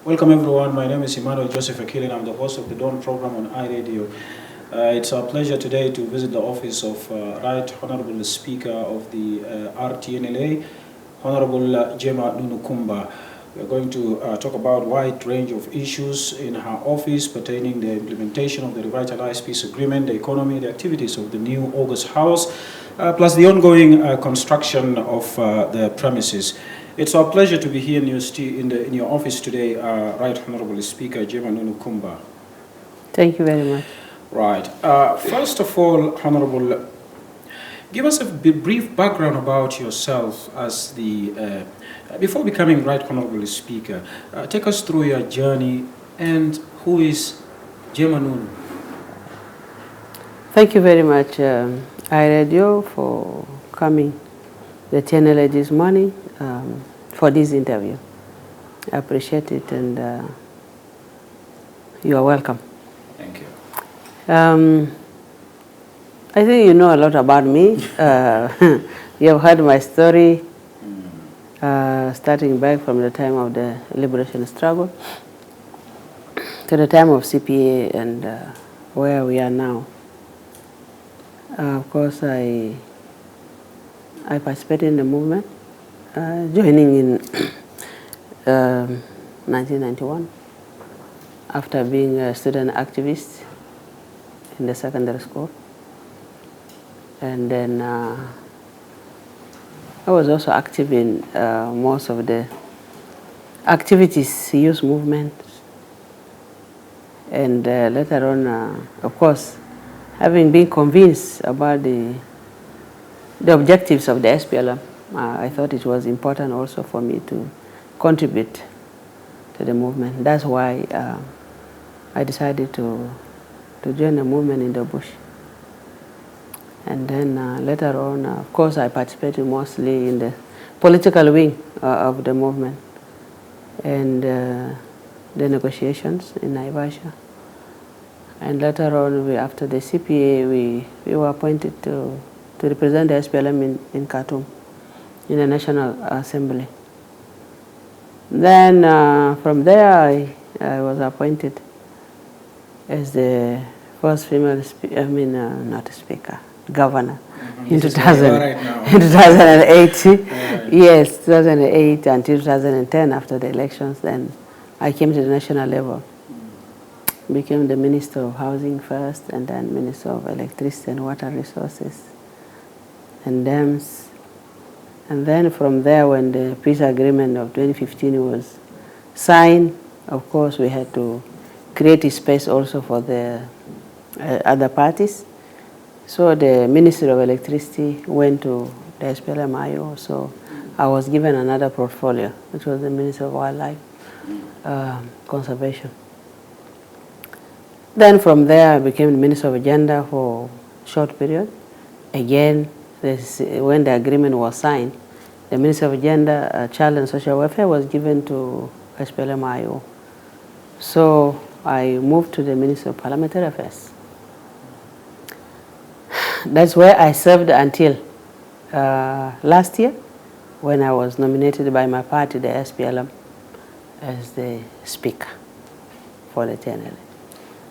Welcome everyone, my name is Emmanuel Joseph Akili and I'm the host of the Dawn program on iRadio. It's our pleasure today to visit the office of Right Honorable Speaker of the RTNLA, Honorable Jema Nunu. We are going to talk about a wide range of issues in her office pertaining the implementation of the revitalized peace agreement, the economy, the activities of the new August House, plus the ongoing construction of the premises. It's our pleasure to be here in your office today, Right Honorable Speaker Jema Nunu. Thank you very much. Right. First of all, Honorable, give us a brief background about yourself as the, before becoming Right Honorable Speaker. Take us through your journey and who is Jema Nunu? Thank you very much, iRadio, for coming the TNLA this morning for this interview. I appreciate it and you are welcome. Thank you. I think you know a lot about me. You have heard my story, starting back from the time of the liberation struggle to the time of CPA and where we are now. Of course, I participated in the movement, joining in 1991 after being a student activist in the secondary school. And then I was also active in most of the activities, youth movement. And later on, of course, having been convinced about the objectives of the SPLM, I thought it was important also for me to contribute to the movement. That's why I decided to join the movement in the bush. And then later on, of course, I participated mostly in the political wing of the movement and the negotiations in Naivasha. And later on, after the CPA, we were appointed to represent the SPLM in Khartoum, in the National Assembly. Then from there, I was appointed as the first female, not a speaker, governor in 2008. Yes, 2008 until 2010 after the elections. Then I came to the national level, became the Minister of Housing first, and then Minister of Electricity and Water Resources and Dams. And then from there, when the peace agreement of 2015 was signed, of course, we had to create a space also for the other parties. So the Ministry of Electricity went to the SPLM-IO, so I was given another portfolio, which was the Ministry of Wildlife Conservation. Then from there, I became the Minister of Agenda for a short period. Again, when the agreement was signed, the Minister of Agenda, Child and Social Welfare was given to SPLM-IO. So I moved to the Ministry of Parliamentary Affairs. That's where I served until last year, when I was nominated by my party, the SPLM, as the Speaker for the TNLA.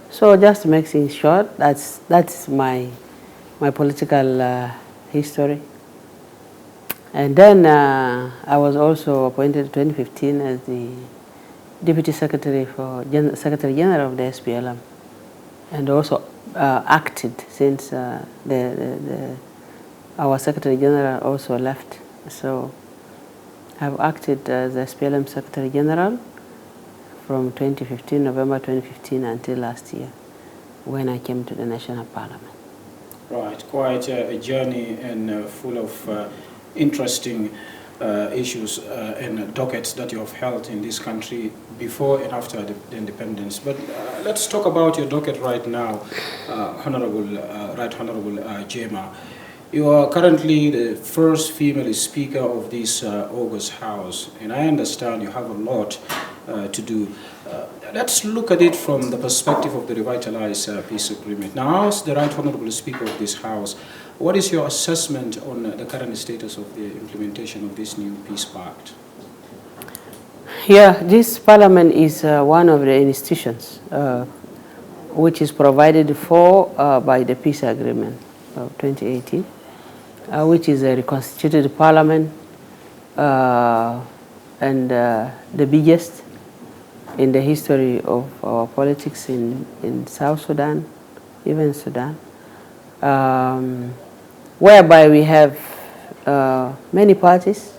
So just to make things short, that's my political history. And then I was also appointed in 2015 as the Deputy Secretary Secretary General of the SPLM, and also acted since our Secretary General also left. So I've acted as the SPLM Secretary General from 2015, November 2015 until last year, when I came to the National Parliament. Right, quite a journey and full of interesting issues and dockets that you have held in this country before and after the independence. But let's talk about your docket right now, Right Honorable Jema. You are currently the first female speaker of this August House, and I understand you have a lot to do. Let's look at it from the perspective of the revitalized peace agreement. Now, as the Right Honorable Speaker of this House, what is your assessment on the current status of the implementation of this new peace pact? Yeah, this parliament is one of the institutions which is provided for by the peace agreement of 2018, which is a reconstituted parliament and the biggest in the history of our politics in South Sudan, even Sudan, whereby we have many parties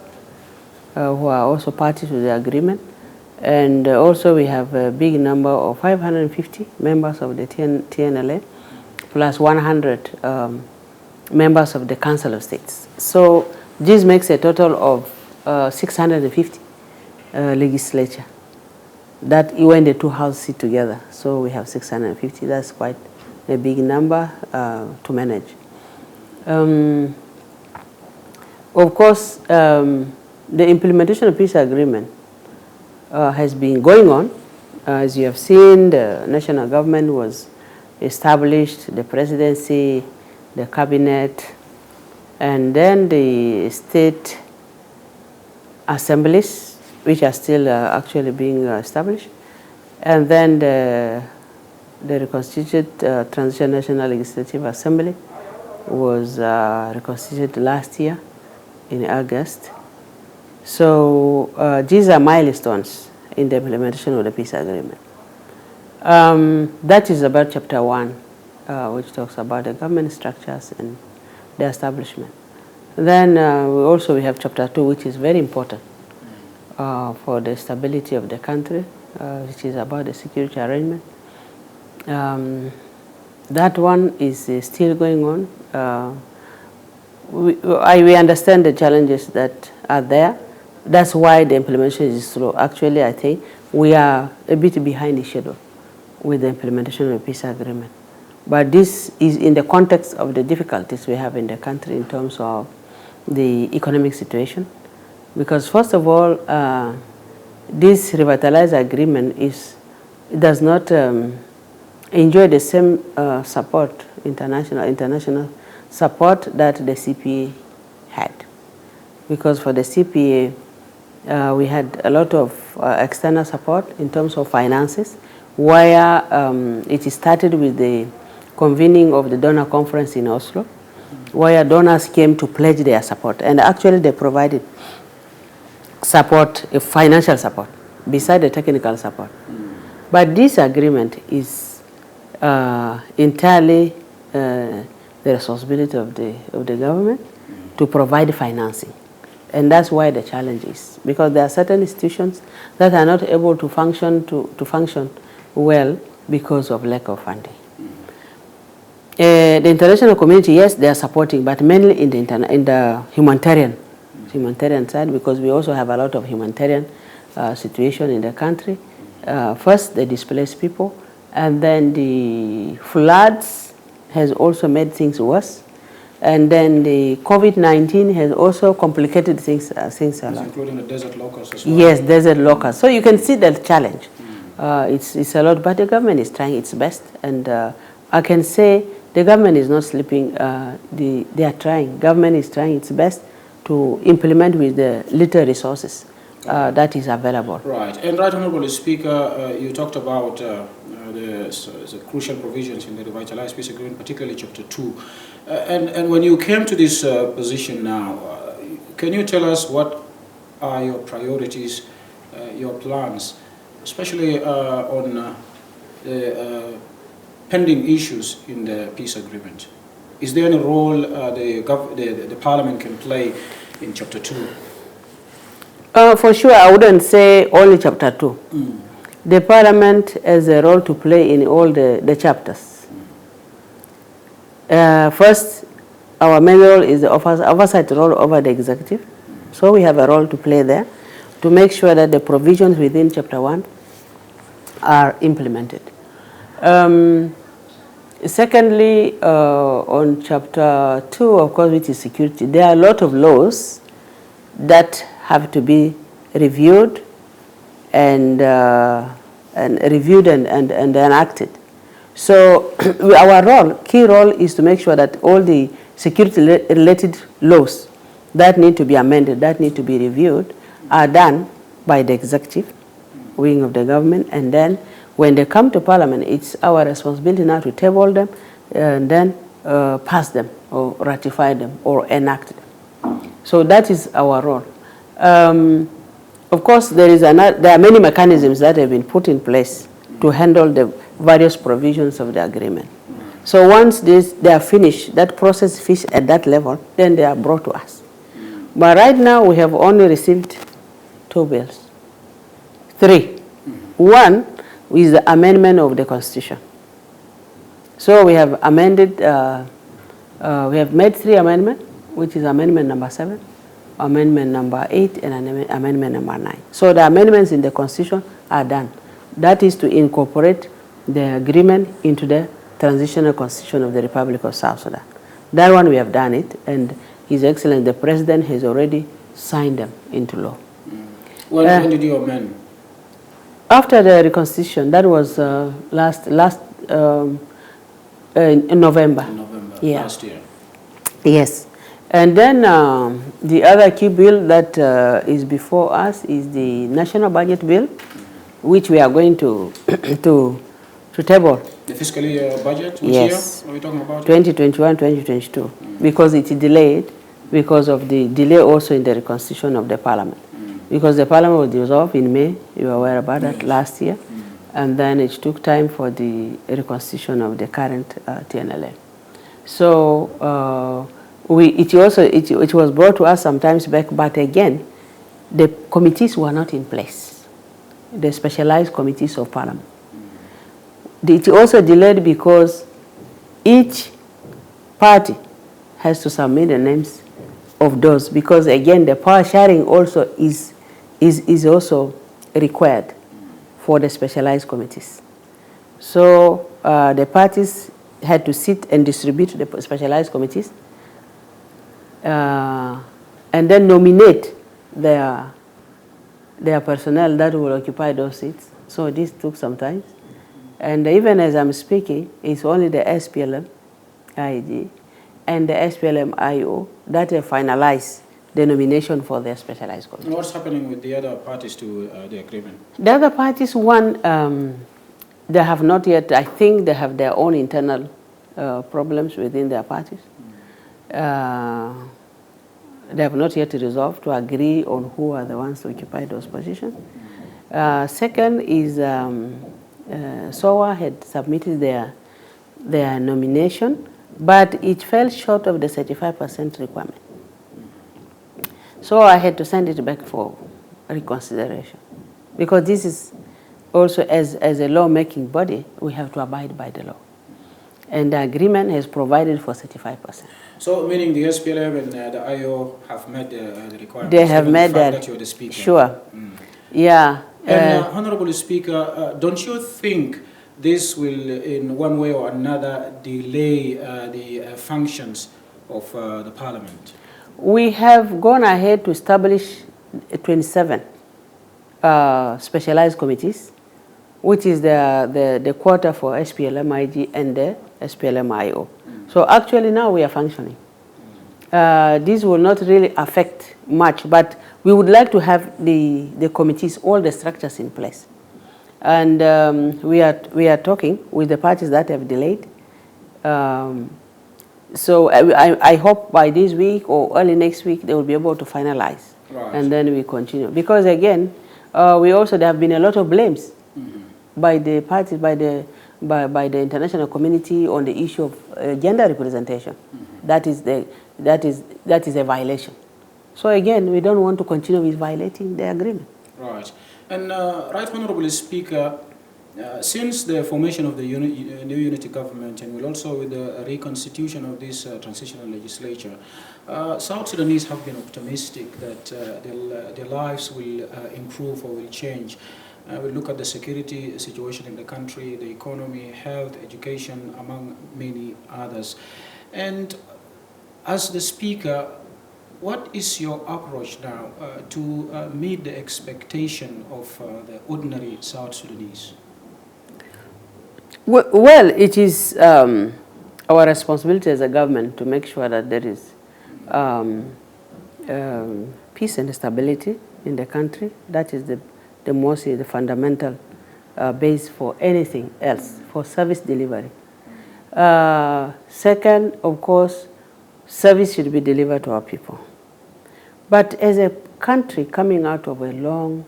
who are also parties to the agreement. And also we have a big number of 550 members of the TNLA, plus 100 members of the Council of States. So this makes a total of 650 legislature. That when the two houses sit together, so we have 650. That's quite a big number to manage. Of course, the implementation of peace agreement has been going on. As you have seen, the national government was established, the presidency, the cabinet, and then the state assemblies, which are still actually being established, and then the reconstituted Transitional National Legislative Assembly was reconstituted last year in August. So these are milestones in the implementation of the peace agreement. That is about chapter 1, which talks about the government structures and the establishment. Then we have chapter 2, which is very important for the stability of the country, which is about the security arrangement. That one is still going on. We understand the challenges that are there. That's why the implementation is slow. Actually, I think we are a bit behind the schedule with the implementation of the peace agreement. But this is in the context of the difficulties we have in the country in terms of the economic situation. Because first of all, this revitalized agreement does not enjoy the same support, international support that the CPA had. Because for the CPA, we had a lot of external support in terms of finances, where it started with the convening of the donor conference in Oslo, where donors came to pledge their support. And actually they provided support, financial support, beside the technical support. But this agreement is entirely the responsibility of the government to provide financing. And that's why the challenge is, because there are certain institutions that are not able to function well because of lack of funding. The international community, yes, they are supporting, but mainly in the humanitarian side, because we also have a lot of humanitarian situation in the country. First, the displaced people, and then the floods has also made things worse. And then the COVID-19 has also complicated things a lot. Including the desert locusts as well. Yes, desert locusts. So you can see the challenge. It's a lot, but the government is trying its best. And I can say the government is not sleeping. They are trying. Government is trying its best to implement with the little resources that is available. Right. And Right Honorable Speaker, you talked about the crucial provisions in the revitalized peace agreement, particularly chapter 2. And when you came to this position now, can you tell us what are your priorities, your plans, especially on the pending issues in the peace agreement? Is there any role the Parliament can play in chapter 2? For sure, I wouldn't say only chapter 2. The Parliament has a role to play in all the chapters. First, our main role is the oversight role over the executive. So we have a role to play there to make sure that the provisions within chapter 1 are implemented. Secondly, on chapter 2, of course, which is security, there are a lot of laws that have to be reviewed and enacted. So our key role is to make sure that all the security-related laws that need to be amended, that need to be reviewed, are done by the executive. wing of the government, and then when they come to Parliament, it's our responsibility now to table them and then pass them or ratify them or enact them. So that is our role. Of course, there are many mechanisms that have been put in place to handle the various provisions of the agreement. So once they are finished, that process finished at that level, then they are brought to us. But right now, we have only received 2 bills. 3. One is the amendment of the Constitution. So we have amended, we have made 3 amendments, which is amendment number 7, amendment number 8, and amendment number 9. So the amendments in the Constitution are done. That is to incorporate the agreement into the transitional Constitution of the Republic of South Sudan. That one we have done it, and His Excellency the President has already signed them into law. When did you amend? After the reconstitution, that was in November. In November, yeah. last year. Yes. And then the other key bill that is before us is the National Budget Bill, which we are going to table. The fiscal year budget? Which yes. year are we talking about? 2021, 2022, because it's delayed because of the delay also in the reconstitution of the Parliament. Because the Parliament was dissolved in May, you were aware about that last year, and then it took time for the reconstitution of the current TNLA. So it was brought to us sometimes back, but again, the committees were not in place, the specialized committees of Parliament. It also delayed because each party has to submit the names of those, because again, the power sharing also is also required for the specialized committees. So the parties had to sit and distribute the specialized committees and then nominate their personnel that will occupy those seats. So this took some time. And even as I'm speaking, it's only the SPLM, IG, and the SPLM-IO that have finalized the nomination for their specialized committee. And what's happening with the other parties to the agreement? The other parties, one, they have not yet, I think they have their own internal problems within their parties. They have not yet resolved to agree on who are the ones to occupy those positions. Second is SOA had submitted their nomination, but it fell short of the 35% requirement. So I had to send it back for reconsideration, because this is also, as a law-making body, we have to abide by the law. And the agreement has provided for 35%. So meaning the SPLM and the IO have met the requirements? They have met that you're the speaker. Sure. Yeah. And Honorable Speaker, don't you think this will, in one way or another, delay the functions of the Parliament? We have gone ahead to establish 27 specialized committees, which is the quota for SPLM-IG and the SPLM-IO. So actually now we are functioning. This will not really affect much, but we would like to have the committees, all the structures in place. And we are talking with the parties that have delayed. So I hope by this week or early next week they will be able to finalize. Right. And then we continue. Because again, there have been a lot of blames by the parties, by the international community on the issue of gender representation. That is a violation. So again, we don't want to continue with violating the agreement. Right. And Right Honorable Speaker, since the formation of the new unity government, and also with the reconstitution of this transitional legislature, South Sudanese have been optimistic that their lives will improve or will change. We look at the security situation in the country, the economy, health, education, among many others. And as the Speaker, what is your approach now to meet the expectation of the ordinary South Sudanese? Well, it is our responsibility as a government to make sure that there is peace and stability in the country. That is the the fundamental base for anything else, for service delivery. Second, of course, service should be delivered to our people. But as a country coming out of a long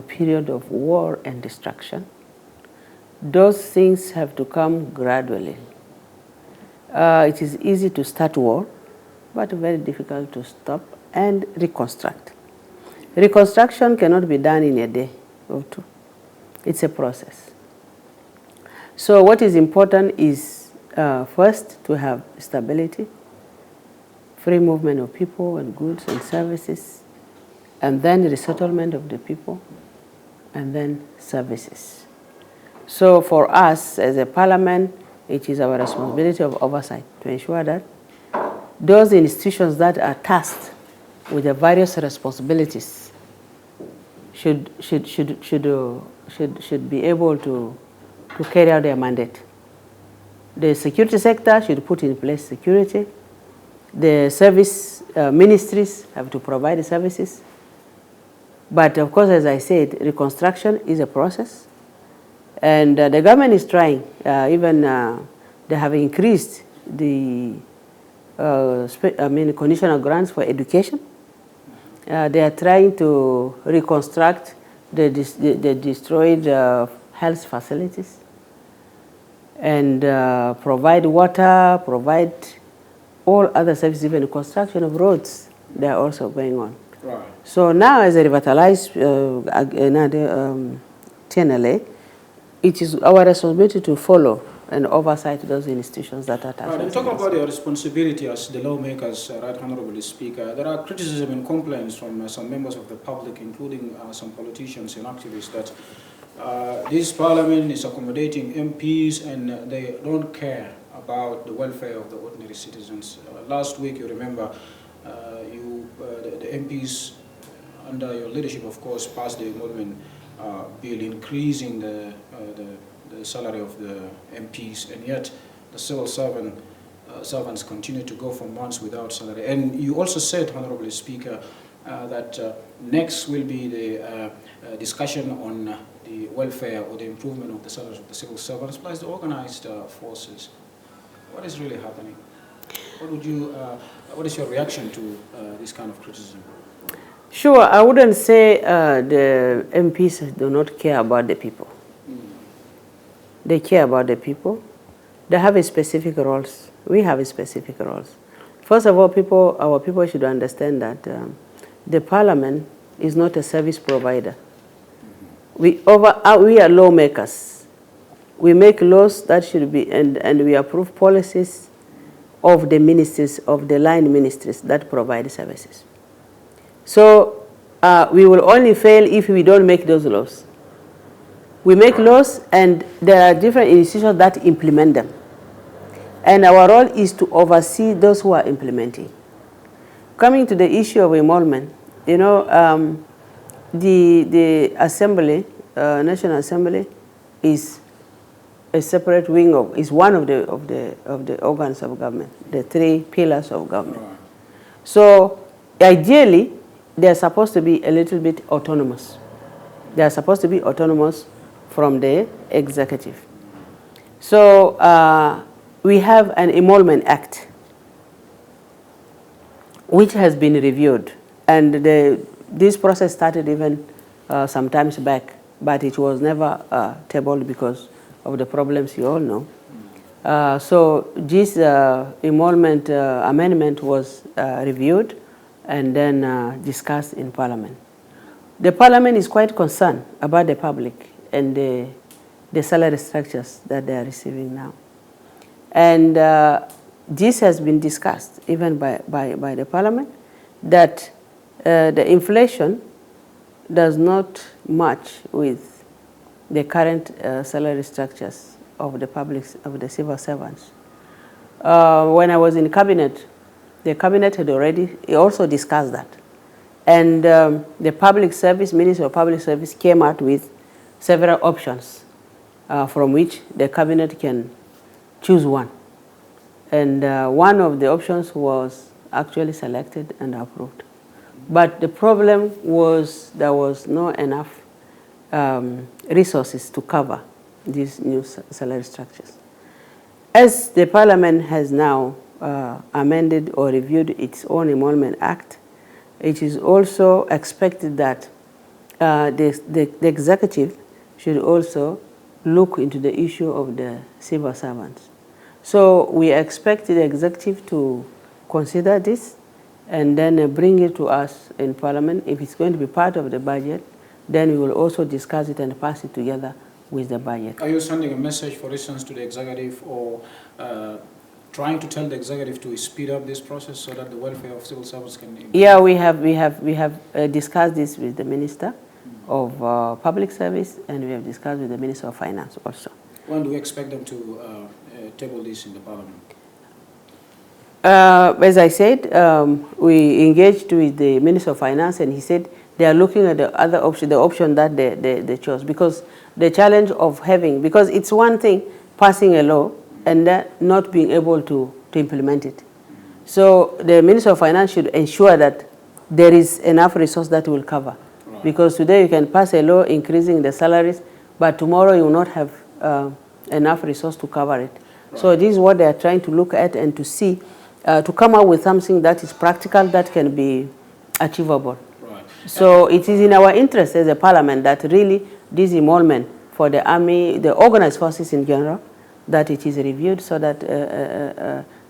period of war and destruction, those things have to come gradually. It is easy to start war, but very difficult to stop and reconstruct. Reconstruction cannot be done in a day or two. It's a process. So what is important is first to have stability, free movement of people and goods and services, and then resettlement of the people, and then services. So for us as a parliament, it is our responsibility of oversight to ensure that those institutions that are tasked with the various responsibilities should be able to carry out their mandate. The security sector should put in place security. The service ministries have to provide the services. But of course, as I said, reconstruction is a process. And the government is trying, they have increased the conditional grants for education. They are trying to reconstruct the destroyed health facilities and provide water, provide all other services, even the construction of roads. They are also going on. Right. So now as a revitalized TNLA, it is our responsibility to follow and oversight those institutions that are tasked. And talk about your responsibility as the lawmakers, Right Honorable Speaker. There are criticism and complaints from some members of the public, including some politicians and activists, that this parliament is accommodating MPs and they don't care about the welfare of the ordinary citizens. Last week, you remember, the MPs, under your leadership, of course, passed the emoluments bill increasing the salary of the MPs, and yet the civil servants continue to go for months without salary. And you also said, Honorable Speaker, that next will be the discussion on the welfare or the improvement of the salaries of the civil servants plus the organized forces. What is really happening? What is your reaction to this kind of criticism? Sure, I wouldn't say the MPs do not care about the people. They care about the people. They have a specific roles. We have a specific roles. First of all, our people should understand that the parliament is not a service provider. We are lawmakers. We make laws that should be, and we approve policies of the ministries, of the line ministries that provide services. So we will only fail if we don't make those laws. We make laws and there are different institutions that implement them. And our role is to oversee those who are implementing. Coming to the issue of emolument, you know, the Assembly, National Assembly, is a separate wing of, is one of the organs of government, the three pillars of government. So ideally, they are supposed to be a little bit autonomous. They are supposed to be autonomous from the executive. So we have an Emolument Act, which has been reviewed. And this process started even some times back, but it was never tabled because of the problems you all know. So this emolument amendment was reviewed and then discussed in Parliament. The Parliament is quite concerned about the public and the salary structures that they are receiving now. And this has been discussed even by the Parliament, that the inflation does not match with the current salary structures of the civil servants. When I was in cabinet, the cabinet had already also discussed that. And the public service, Ministry of Public Service came out with several options from which the cabinet can choose one. And one of the options was actually selected and approved, But the problem was there was not enough resources to cover these new salary structures. As the Parliament has now amended or reviewed its own Emolument Act, it is also expected that the executive should also look into the issue of the civil servants. So we expect the executive to consider this and then bring it to us in Parliament. If it's going to be part of the budget, then we will also discuss it and pass it together with the budget. Are you sending a message, for instance, to the executive, or trying to tell the executive to speed up this process so that the welfare of civil servants can improve? Yeah, we have discussed this with the Minister of Public Service, and we have discussed with the Minister of Finance also. When do we expect them to table this in the Parliament? As I said, we engaged with the Minister of Finance, and he said they are looking at the other option, the option that they chose, because the challenge of having, because it's one thing passing a law and not being able to implement it. So the Minister of Finance should ensure that there is enough resource that will cover. Right. Because today you can pass a law increasing the salaries, but tomorrow you will not have enough resource to cover it. Right. So this is what they are trying to look at and to see, to come up with something that is practical, that can be achievable. Right. So it is in our interest as a Parliament that really this emolument for the army, the organized forces in general, that it is reviewed so that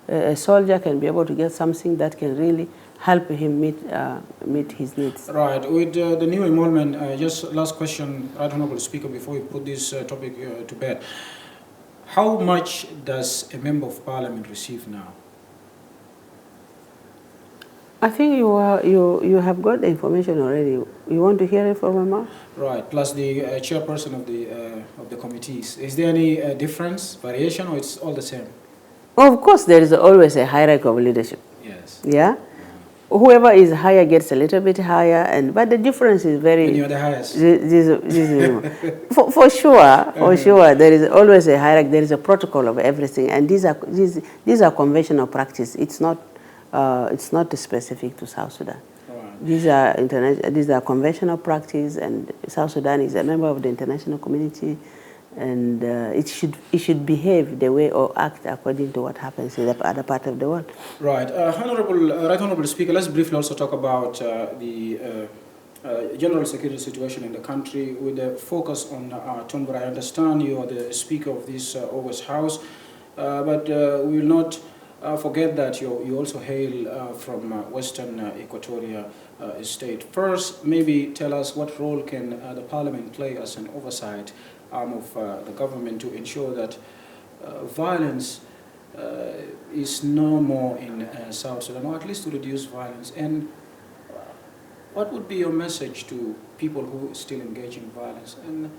a soldier can be able to get something that can really help him meet his needs. Right. With the new emolument, just last question, Right Honorable Speaker, before we put this topic to bed. How much does a Member of Parliament receive now? I think you have got the information already. You want to hear it from my mouth? Right. Plus the chairperson of the committees. Is there any difference, variation, or it's all the same? Of course, there is always a hierarchy of leadership. Yes. Yeah. Whoever is higher gets a little bit higher, but the difference is very. And you're the highest. For sure, there is always a hierarchy. There is a protocol of everything, and these are conventional practice. It's not specific to South Sudan. Right. These are conventional practice, and South Sudan is a member of the international community, and it should behave the way or act according to what happens in the other part of the world. Right. Right Honorable Speaker, let's briefly also talk about the general security situation in the country with a focus on Tambura. I understand you are the Speaker of this August House, but we will not forget that you also hail from Western Equatoria state. First, maybe tell us what role can the Parliament play as an oversight arm of the government to ensure that violence is no more in South Sudan, or at least to reduce violence. And what would be your message to people who still engage in violence, and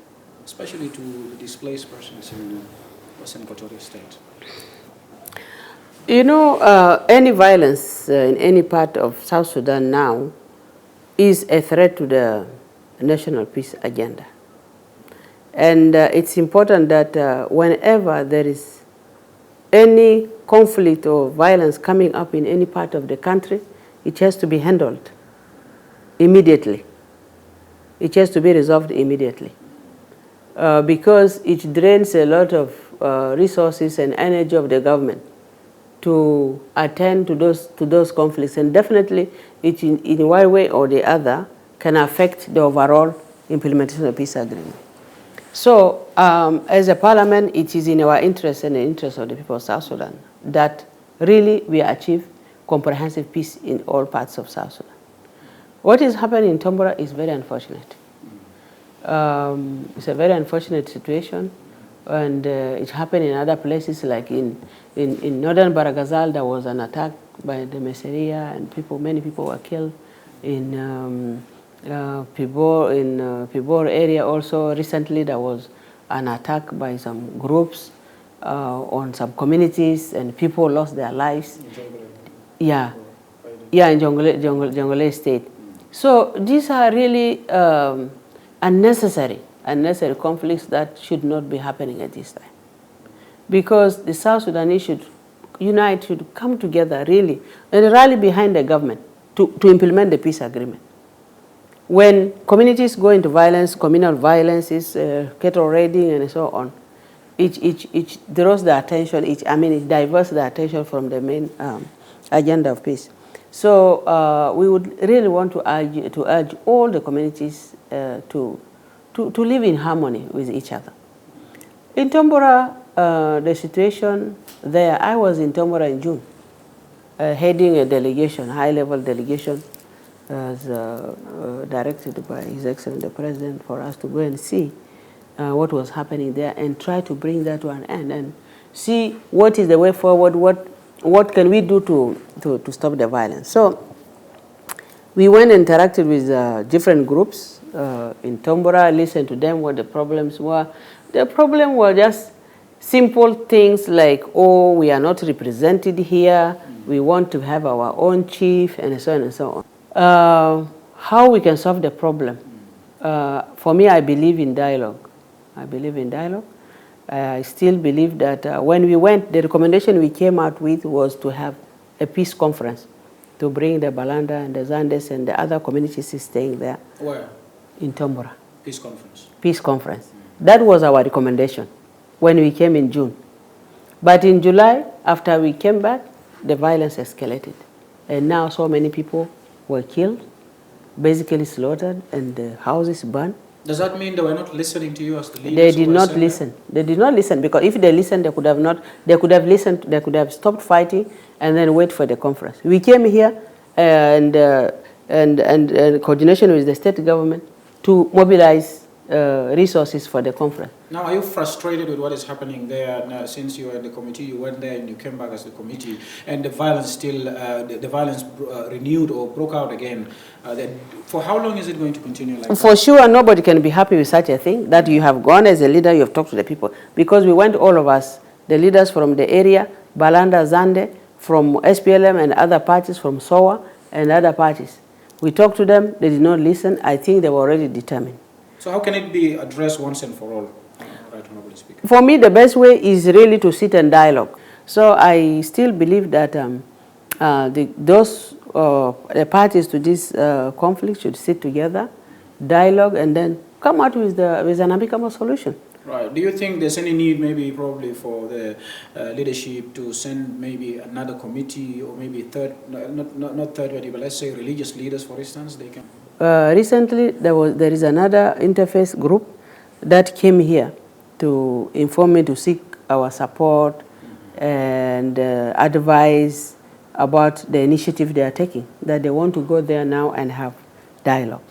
especially to displaced persons in Western Equatoria state? You know, any violence in any part of South Sudan now is a threat to the national peace agenda. And it's important that whenever there is any conflict or violence coming up in any part of the country, it has to be handled immediately. It has to be resolved immediately. Because it drains a lot of resources and energy of the government to attend to those conflicts, and definitely it in one way or the other can affect the overall implementation of the peace agreement. So as a Parliament, it is in our interest and the interest of the people of South Sudan that really we achieve comprehensive peace in all parts of South Sudan. What is happening in Tambura is very unfortunate. It's a very unfortunate situation, and it happened in other places, like in northern Baragazal. There was an attack by the Messeria, and many people were killed. In Pibor area also recently there was an attack by some groups on some communities, and people lost their lives. Yeah, in Jonglei state. So these are really unnecessary conflicts that should not be happening at this time. Because the South Sudanese should unite, should come together really, and rally behind the government to implement the peace agreement. When communities go into violence, communal violences, cattle raiding and so on, each draws the attention, it diverts the attention from the main agenda of peace. So we would really want to urge all the communities to live in harmony with each other. In Tambura, the situation there, I was in Tambura in June, heading a delegation, high-level delegation, as directed by His Excellency the President, for us to go and see what was happening there and try to bring that to an end and see what is the way forward, what can we do to stop the violence. So we went and interacted with different groups in Tambura, listened to them, what the problems were. The problem were just simple things like, oh, we are not represented here, we want to have our own chief, and so on and so on. How we can solve the problem? For me, I believe in dialogue. I believe in dialogue. I still believe that when we went, the recommendation we came out with was to have a peace conference to bring the Balanda and the Zandes and the other communities staying there. Where? In Tambura. Peace conference. Peace conference. That was our recommendation when we came in June. But in July, after we came back, the violence escalated. And now so many people were killed, basically slaughtered, and the houses burned. Does that mean they were not listening to you as the leaders? They did not listen. They did not listen, because if they listened, they could have not. They could have listened. They could have stopped fighting and then wait for the conference. We came here and coordination with the state government to mobilize resources for the conference. Now, are you frustrated with what is happening there? Now, since you were in the committee, you went there and you came back as the committee, and the violence still, the violence renewed or broke out again. For how long is it going to continue like that? For sure, nobody can be happy with such a thing, that you have gone as a leader, you have talked to the people. Because we went, all of us, the leaders from the area, Balanda, Zande, from SPLM and other parties, from SOA and other parties. We talked to them, they did not listen. I think they were already determined. So how can it be addressed once and for all? Right, Honorable Speaker. For me, the best way is really to sit and dialogue. So I still believe that the parties to this conflict should sit together, dialogue, and then come out with an amicable solution. Right. Do you think there's any need, maybe probably for the leadership to send maybe another committee, or maybe not third party, but let's say religious leaders, for instance, they can? Recently, there is another interface group that came here to inform me, to seek our support and advise about the initiative they are taking, that they want to go there now and have dialogue.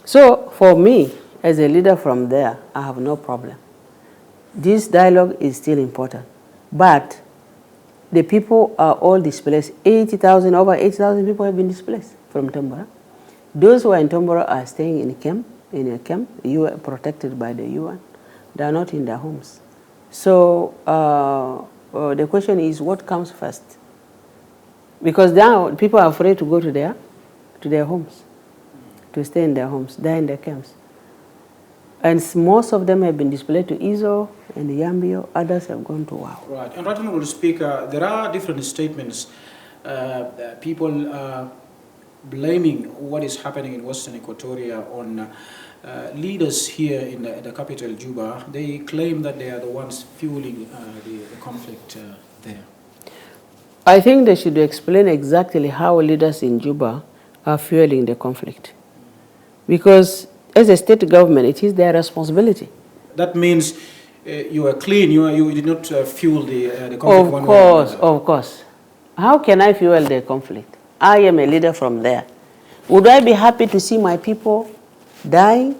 So for me, as a leader from there, I have no problem. This dialogue is still important, but the people are all displaced. 80,000, over 80,000 people have been displaced from Tambura. Those who are in Tambura are staying in a camp, protected by the UN. They are not in their homes. So the question is, what comes first? Because now people are afraid to go to their homes, to stay in their homes. They're in their camps. And most of them have been displaced to Izo and Yambio. Others have gone to Wow. Right. And right, Honorable Speaker, there are different statements. People blaming what is happening in Western Equatoria on leaders here in the capital, Juba. They claim that they are the ones fueling the conflict there. I think they should explain exactly how leaders in Juba are fueling the conflict. Because as a state government, it is their responsibility. That means you are clean, you did not fuel the conflict. Of course. How can I fuel the conflict? I am a leader from there. Would I be happy to see my people dying?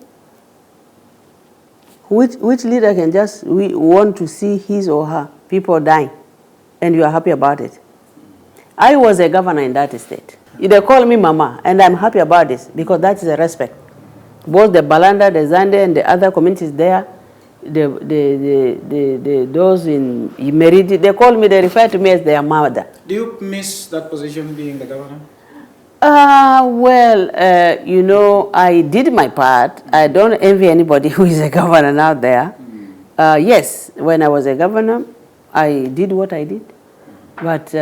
Which leader can just want to see his or her people dying, and you are happy about it? I was a governor in that state. They call me Mama, and I'm happy about this because that is a respect. Both the Balanda, the Zande, and the other communities there, those in Meridi, they call me, they refer to me as their mother. Do you miss that position, being the governor? You know, I did my part. I don't envy anybody who is a governor out there. Yes, when I was a governor, I did what I did. But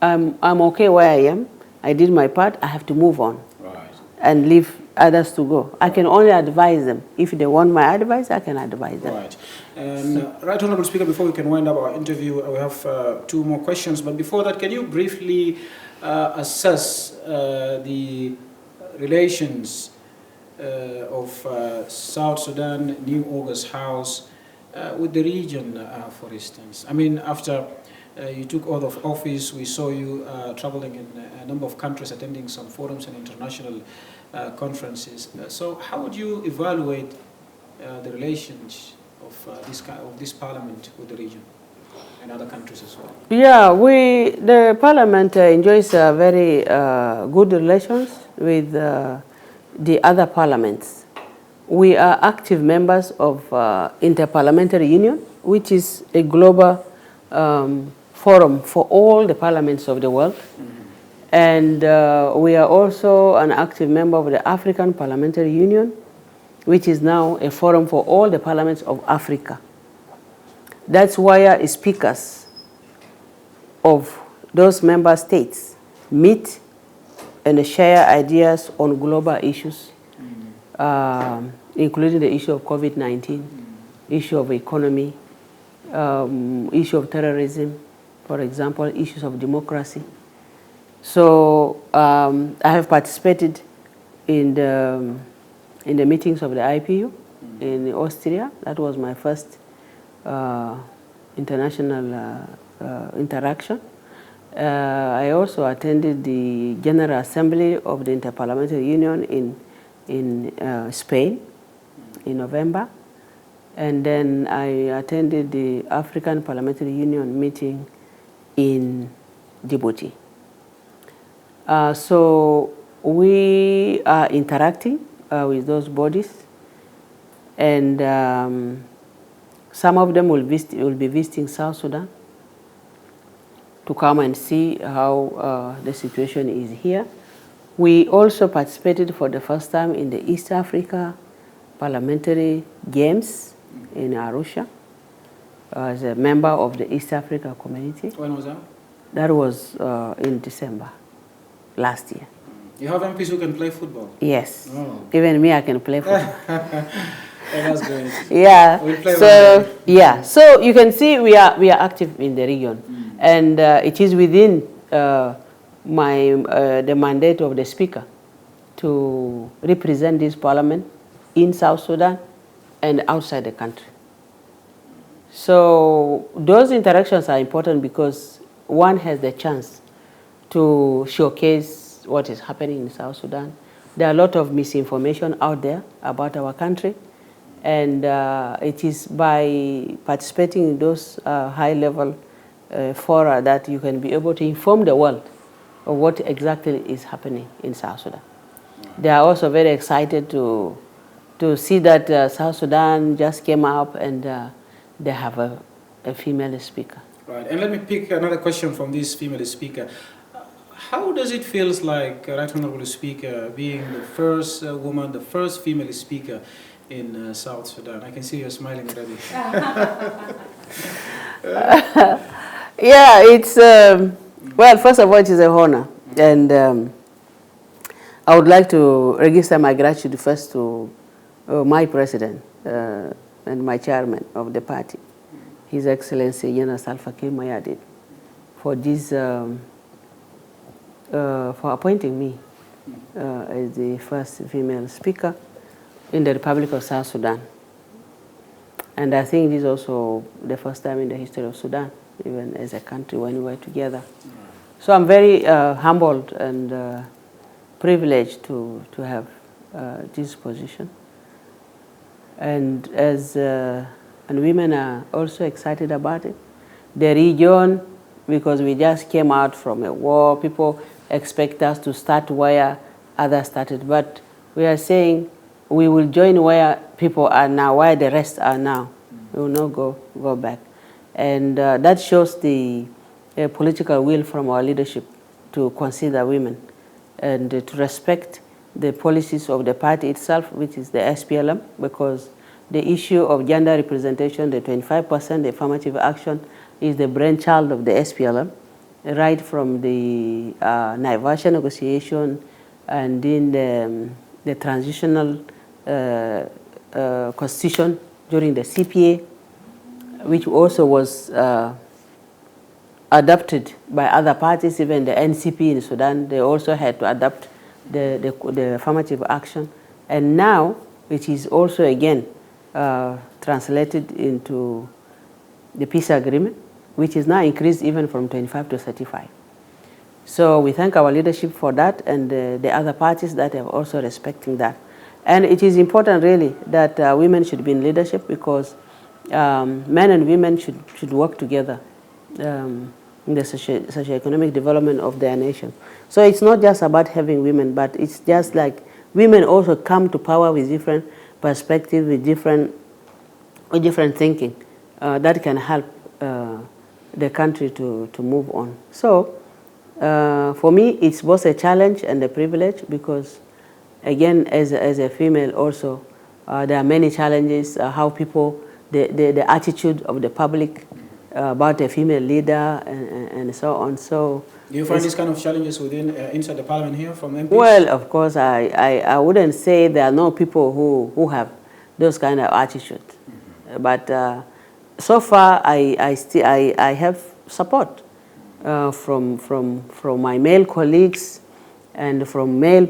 I'm okay where I am. I did my part, I have to move on. Right. And leave others to go. I can only advise them. If they want my advice, I can advise them. Right. And Right Honourable Speaker, before we can wind up our interview, we have 2 more questions. But before that, can you briefly assess the relations of South Sudan, New August House, with the region, for instance? I mean, after you took oath of office, we saw you traveling in a number of countries, attending some forums and international conferences. So how would you evaluate the relations of this parliament with the region and other countries as well? Yeah, the parliament enjoys very good relations with the other parliaments. We are active members of Interparliamentary Union, which is a global forum for all the parliaments of the world. And we are also an active member of the African Parliamentary Union, which is now a forum for all the parliaments of Africa. That's why speakers of those member states meet and share ideas on global issues, including the issue of COVID-19, issue of economy, issue of terrorism, for example, issues of democracy. So I have participated in the meetings of the IPU in Austria. That was my first international interaction. I also attended the General Assembly of the Interparliamentary Union in Spain in November. And then I attended the African Parliamentary Union meeting in Djibouti. So we are interacting with those bodies, and some of them will be visiting South Sudan to come and see how the situation is here. We also participated for the first time in the East Africa Parliamentary Games in Arusha as a member of the East Africa community. When was that? That was in December last year. You have MPs who can play football? Yes. Oh. Even me, I can play football. That's great. Yeah. We'll play so you can see we are active in the region, and it is within the mandate of the Speaker to represent this Parliament in South Sudan and outside the country. So those interactions are important because one has the chance to showcase what is happening in South Sudan. There are a lot of misinformation out there about our country, and it is by participating in those high-level fora that you can be able to inform the world of what exactly is happening in South Sudan. They are also very excited to see that South Sudan just came up and they have a female speaker. Right, and let me pick another question from this female speaker. How does it feel like, Right Honourable Speaker, being the first woman, the first female speaker in South Sudan? I can see you're smiling already. Yeah, it's, well, first of all, it is an honor. And I would like to register my gratitude first to my president and my chairman of the party, His Excellency General Salva Kiir Mayardit, for this, for appointing me as the first female speaker in the Republic of South Sudan. And I think this is also the first time in the history of Sudan, even as a country, when we were together. So I'm very humbled and privileged to have this position. And and women are also excited about it. The region, because we just came out from a war, people expect us to start where others started. But we are saying we will join where people are now, where the rest are now. We will not go back. And that shows the political will from our leadership to consider women and to respect the policies of the party itself, which is the SPLM, because the issue of gender representation, the 25%, the affirmative action, is the brainchild of the SPLM. right from the Naivasha negotiation and in the transitional constitution during the CPA, which also was adopted by other parties, even the NCP in Sudan, they also had to adopt the affirmative action. And now it is also again translated into the peace agreement, which is now increased even from 25 to 35. So we thank our leadership for that, and the other parties that are also respecting that. And it is important really that women should be in leadership, because men and women should work together in the socio-economic development of their nation. So it's not just about having women, but it's just like women also come to power with different perspectives, with different thinking that can help the country to move on. So for me, it's both a challenge and a privilege, because again, as a female also, there are many challenges, how people, the attitude of the public about a female leader and so on. So do you find these kind of challenges within inside the parliament here from MPs? Well, of course, I wouldn't say there are no people who have those kind of attitudes, but so far I have support from my male colleagues and from male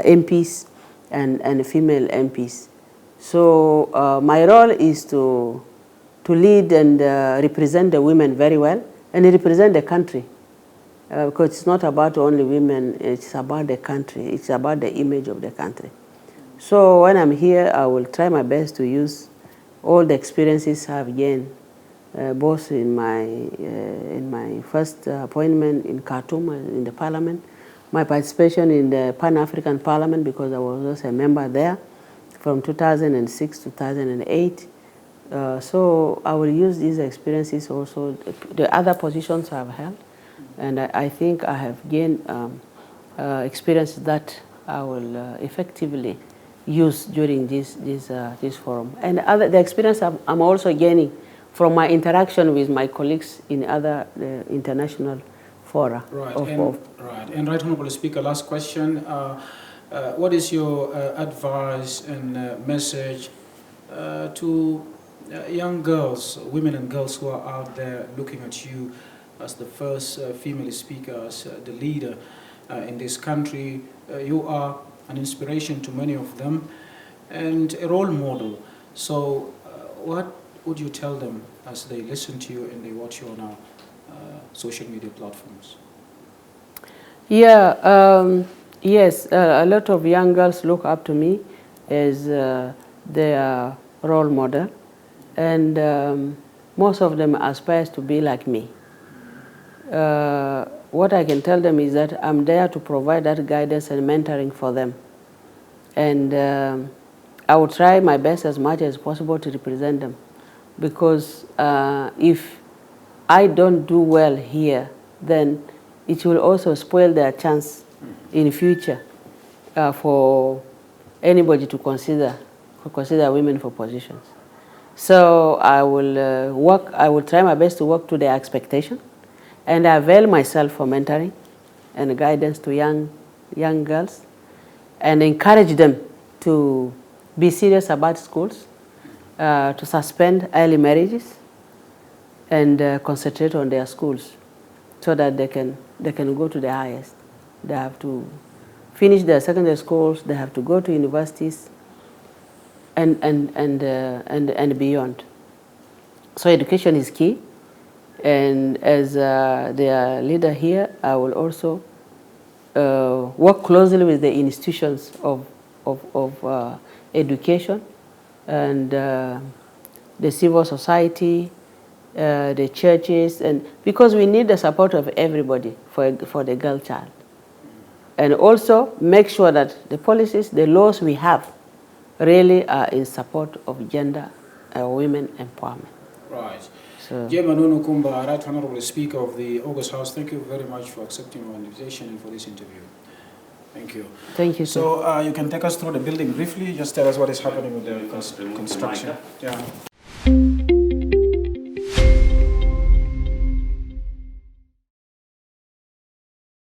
MPs and female MPs. So my role is to lead and represent the women very well, and represent the country, because it's not about only women, it's about the country, it's about the image of the country. So when I'm here, I will try my best to use all the experiences I've gained, both in my first appointment in Khartoum in the parliament, my participation in the Pan-African Parliament, because I was also a member there from 2006 to 2008. So I will use these experiences also, the other positions I've held, and I think I have gained experiences that I will effectively use during this forum. And the experience I'm also gaining from my interaction with my colleagues in other international fora. Right, and Right Honourable Speaker, last question. What is your advice and message to young girls, women and girls who are out there looking at you as the first female speaker, as the leader in this country? You are an inspiration to many of them and a role model. So what would you tell them as they listen to you and they watch you on our social media platforms? Yeah, yes, a lot of young girls look up to me as their role model, and most of them aspire to be like me. What I can tell them is that I'm there to provide that guidance and mentoring for them. And I will try my best as much as possible to represent them. Because if I don't do well here, then it will also spoil their chance in future for anybody to consider women for positions. So I will try my best to work to their expectation, and I avail myself for mentoring and guidance to young girls, and encourage them to be serious about schools, to suspend early marriages, and concentrate on their schools, so that they can go to the highest. They have to finish their secondary schools. They have to go to universities, and beyond. So education is key. And as their leader here, I will also work closely with the institutions of education and the civil society, the churches, and because we need the support of everybody for the girl child. And also make sure that the policies, the laws we have really are in support of gender women empowerment. Right. So, Nunu Kumba, Right Honourable Speaker of the August House, thank you very much for accepting our invitation and for this interview. Thank you. Thank you, sir. So you can take us through the building briefly, just tell us what is happening with the construction. Yeah.